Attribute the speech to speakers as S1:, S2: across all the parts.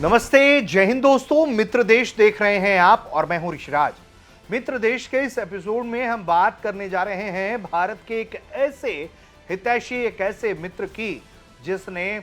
S1: नमस्ते, जय हिंद दोस्तों। मित्र देश देख रहे हैं आप और मैं हूं ऋषिराज। मित्र देश के इस एपिसोड में हम बात करने जा रहे हैं भारत के एक ऐसे हितैषी, एक ऐसे मित्र की जिसने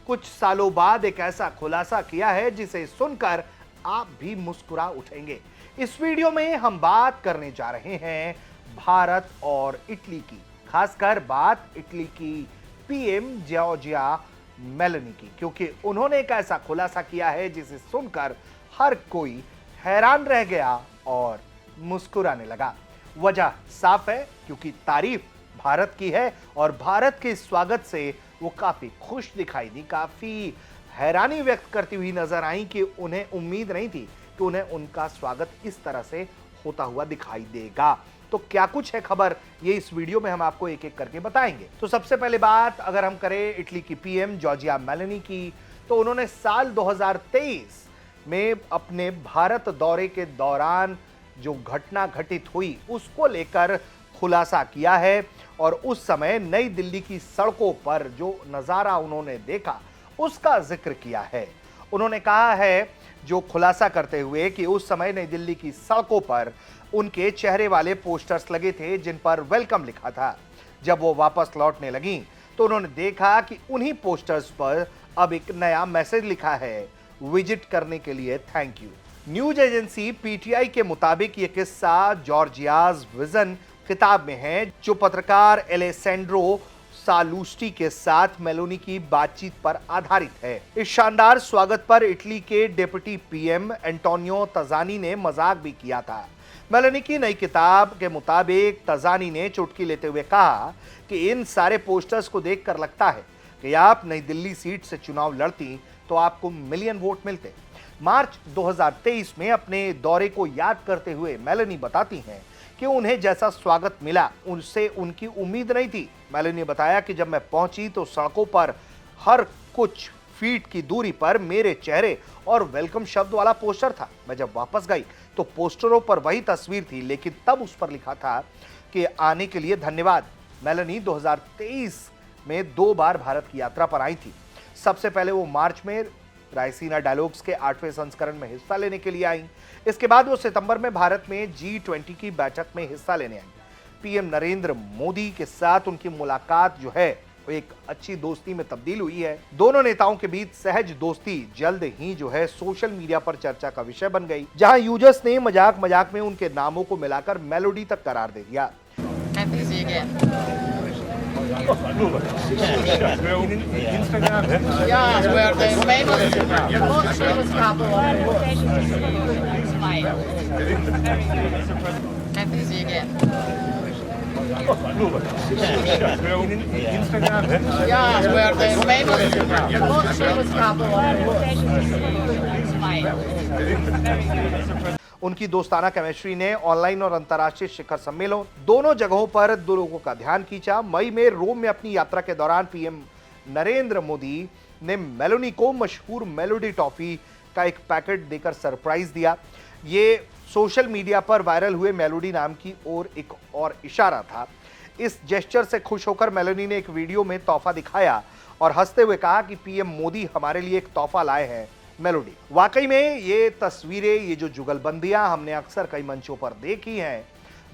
S1: कुछ सालों बाद एक ऐसा खुलासा किया है जिसे सुनकर आप भी मुस्कुरा उठेंगे। इस वीडियो में हम बात करने जा रहे हैं भारत और इटली की, खासकर बात इटली की पीएम जॉर्जिया मेलोनी की, क्योंकि उन्होंने एक ऐसा खुलासा किया है जिसे सुनकर हर कोई हैरान रह गया और मुस्कुराने लगा। वजह साफ है, क्योंकि तारीफ भारत की है और भारत के स्वागत से वो काफी खुश दिखाई दी, काफी हैरानी व्यक्त करती हुई नजर आई कि उन्हें उम्मीद नहीं थी कि उन्हें उनका स्वागत इस तरह से होता हुआ दिखाई देगा। तो क्या कुछ है खबर, ये इस वीडियो में हम आपको एक एक करके बताएंगे। तो सबसे पहले बात अगर हम करें इटली की पीएम जॉर्जिया मेलोनी की, तो उन्होंने साल 2023 में अपने भारत दौरे के दौरान जो घटना घटित हुई उसको लेकर खुलासा किया है और उस समय नई दिल्ली की सड़कों पर जो नजारा उन्होंने देखा उसका जिक्र किया है। उन्होंने कहा है, जो खुलासा करते हुए, कि उस समय नई दिल्ली की सड़कों पर उनके चेहरे वाले पोस्टर्स लगे थे जिन पर वेलकम लिखा था। जब वो वापस लौटने लगी तो उन्होंने देखा कि उन्हीं पोस्टर्स पर अब एक नया मैसेज लिखा है, विजिट करने के लिए thank you. News agency PTI के मुताबिक ये किस्सा जॉर्जियाज विजन किताब में है, जो पत्रकार एलेसेंड्रो सालूस्टी के साथ मेलोनी की बातचीत पर आधारित है। इस शानदार स्वागत पर इटली के डिप्टी पीएम एंटोनियो तजानी ने मजाक भी किया था। मेलोनी की नई किताब के मुताबिक तजानी ने चुटकी लेते हुए कहा कि इन सारे पोस्टर्स को देखकर लगता है कि आप नई दिल्ली सीट से चुनाव लड़ती तो आपको मिलियन वोट मिलते। मार्च 2023 में अपने दौरे को याद करते हुए मेलोनी बताती हैं कि उन्हें जैसा स्वागत मिला उनसे उनकी उम्मीद नहीं थी। मेलोनी ने बताया कि जब मैं पहुंची तो सड़कों पर हर कुछ फीट की दूरी पर मेरे चेहरे और वेलकम शब्द वाला पोस्टर था। मैं जब वापस गई तो पोस्टरों पर वही तस्वीर थी, लेकिन तब उस पर लिखा था कि आने के लिए धन्यवाद। मेलोनी 2023 में 2 बार भारत की यात्रा पर आई थी। सबसे पहले वो मार्च में रायसीना डायलॉग्स के 8वें संस्करण में हिस्सा लेने के लिए आई। इसके बाद वो सितंबर में भारत में G20 की बैठक में हिस्सा लेने आई। पीएम नरेंद्र मोदी के साथ उनकी मुलाकात जो है वो एक अच्छी दोस्ती में तब्दील हुई है। दोनों नेताओं के बीच सहज दोस्ती जल्द ही जो है सोशल मीडिया पर चर्चा का विषय बन गई, जहां यूजर्स ने मजाक मजाक में उनके नामों को मिलाकर मेलोडी तक करार दे दिया। उनकी दोस्ताना केमिस्ट्री ने ऑनलाइन और अंतर्राष्ट्रीय शिखर सम्मेलन दोनों जगहों पर दो लोगों का ध्यान खींचा। मई में रोम में अपनी यात्रा के दौरान पीएम नरेंद्र मोदी ने मेलोनी को मशहूर मेलोडी टॉफी का एक पैकेट देकर सरप्राइज दिया। ये सोशल मीडिया पर वायरल हुए मेलोडी नाम की ओर एक और इशारा था। इस जेस्चर से खुश होकर मेलोनी ने एक वीडियो में तोहफा दिखाया और हंसते हुए कहा कि पीएम मोदी हमारे लिए एक तोहफा लाए हैं, मेलोडी। वाकई में ये तस्वीरें, ये जो जुगलबंदियां हमने अक्सर कई मंचों पर देखी हैं,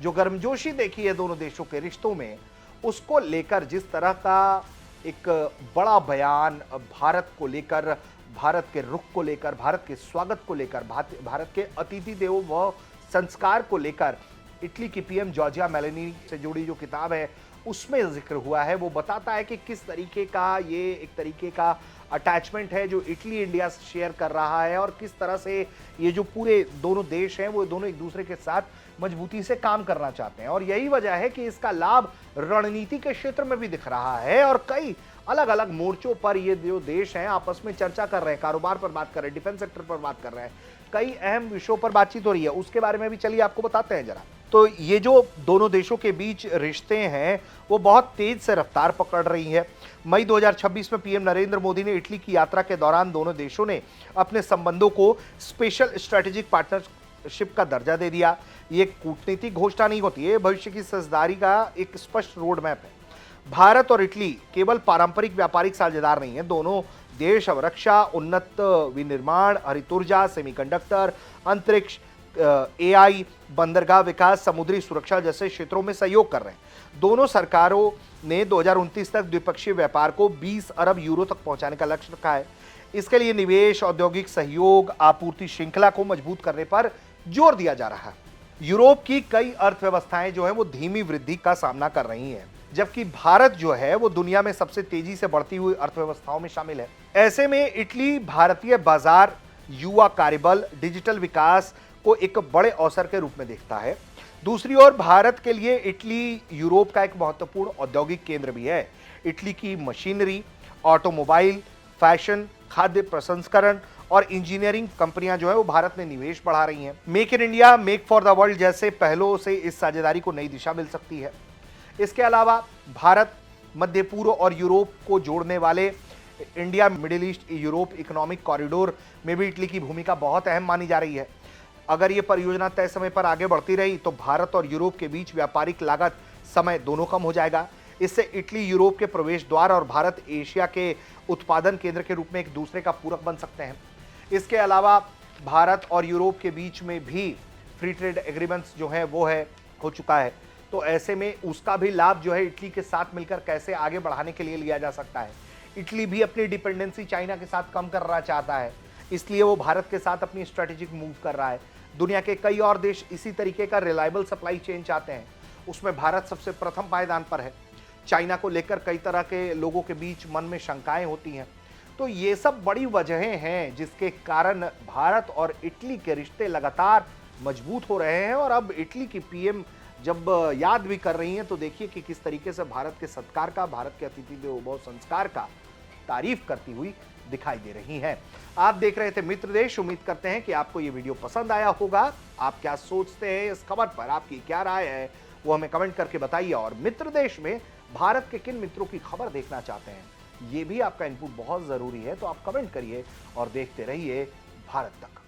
S1: जो गर्मजोशी देखी है दोनों देशों के रिश्तों में, उसको लेकर जिस तरह का एक बड़ा बयान भारत को लेकर, भारत के रुख को लेकर, भारत के स्वागत को लेकर, भारत के अतिथि देवो भव संस्कार को लेकर इटली की पीएम जॉर्जिया मेलोनी से जुड़ी जो किताब है उसमें जिक्र हुआ है, वो बताता है कि किस तरीके का ये एक तरीके का अटैचमेंट है जो इटली इंडिया से शेयर कर रहा है और किस तरह से ये जो पूरे दोनों देश हैं वो दोनों एक दूसरे के साथ मजबूती से काम करना चाहते हैं। और यही वजह है कि इसका लाभ रणनीति के क्षेत्र में भी दिख रहा है और कई अलग अलग मोर्चों पर ये जो देश हैं आपस में चर्चा कर रहे हैं, कारोबार पर बात कर रहे हैं, डिफेंस सेक्टर पर बात कर रहे हैं, कई अहम विषयों पर बातचीत हो रही है। उसके बारे में भी चलिए आपको बताते हैं जरा। तो ये जो दोनों देशों के बीच रिश्ते हैं वो बहुत तेज से रफ्तार पकड़ रही है। मई 2026 में पीएम नरेंद्र मोदी ने इटली की यात्रा के दौरान दोनों देशों ने अपने संबंधों को स्पेशल स्ट्रेटेजिक पार्टनरशिप का दर्जा दे दिया। ये कूटनीतिक घोषणा नहीं होती है, भविष्य की साझेदारी का एक स्पष्ट रोड मैप है। भारत और इटली केवल पारंपरिक व्यापारिक साझेदार नहीं है, दोनों देश अब रक्षा, उन्नत विनिर्माण, हरित ऊर्जा, सेमीकंडक्टर, अंतरिक्ष, एआई, बंदरगाह विकास, समुद्री सुरक्षा जैसे क्षेत्रों में सहयोग कर रहे हैं। दोनों सरकारों ने 2029 तक द्विपक्षीय व्यापार को 20 अरब यूरो तक पहुंचाने का लक्ष्य रखा है। इसके लिए निवेश, औद्योगिक सहयोग, आपूर्ति श्रृंखला को मजबूत करने पर जोर दिया जा रहा है। यूरोप की कई अर्थव्यवस्थाएं जो है वो धीमी वृद्धि का सामना कर रही हैं, जबकि भारत जो है वो दुनिया में सबसे तेजी से बढ़ती हुई अर्थव्यवस्थाओं में शामिल है। ऐसे में इटली भारतीय बाजार, युवा कार्यबल, डिजिटल विकास को एक बड़े अवसर के रूप में देखता है। दूसरी ओर भारत के लिए इटली यूरोप का एक महत्वपूर्ण औद्योगिक केंद्र भी है। इटली की मशीनरी, ऑटोमोबाइल, फैशन, खाद्य प्रसंस्करण और इंजीनियरिंग कंपनियां जो है वो भारत में निवेश बढ़ा रही हैं। Make in India, make for the world जैसे पहलों से इस साझेदारी को नई दिशा मिल सकती है। इसके अलावा भारत, मध्य पूर्व और यूरोप को जोड़ने वाले India middle east Europe economic corridor में भी इटली की भूमिका बहुत अहम मानी जा रही है। अगर ये परियोजना तय समय पर आगे बढ़ती रही तो भारत और यूरोप के बीच व्यापारिक लागत, समय दोनों कम हो जाएगा। इससे इटली यूरोप के प्रवेश द्वार और भारत एशिया के उत्पादन केंद्र के रूप में एक दूसरे का पूरक बन सकते हैं। इसके अलावा भारत और यूरोप के बीच में भी फ्री ट्रेड एग्रीमेंट्स जो है वो हो चुका है। तो ऐसे में उसका भी लाभ जो है इटली के साथ मिलकर कैसे आगे बढ़ाने के लिए लिया जा सकता है। इटली भी अपनी डिपेंडेंसी चाइना के साथ कम करना चाहता है, इसलिए वो भारत के साथ अपनी स्ट्रेटेजिक मूव कर रहा है। दुनिया के कई और देश इसी तरीके का रिलायबल सप्लाई चेन चाहते हैं, उसमें भारत सबसे प्रथम पायदान पर है। चाइना को लेकर कई तरह के लोगों के बीच मन में शंकाएं होती हैं। तो ये सब बड़ी वजहें हैं जिसके कारण भारत और इटली के रिश्ते लगातार मजबूत हो रहे हैं। और अब इटली की पीएम जब याद भी कर रही हैं तो देखिए कि किस तरीके से भारत के सत्कार का, भारत के अतिथि देवो भव संस्कार का तारीफ करती हुई दिखाई दे रही हैं। आप देख रहे थे मित्र देश। उम्मीद करते हैं कि आपको ये वीडियो पसंद आया होगा। आप क्या सोचते हैं इस खबर पर, आपकी क्या राय है वो हमें कमेंट करके बताइए। और मित्र देश में भारत के किन मित्रों की खबर देखना चाहते हैं, ये भी आपका इनपुट बहुत जरूरी है। तो आप कमेंट करिए और देखते रहिए भारत तक।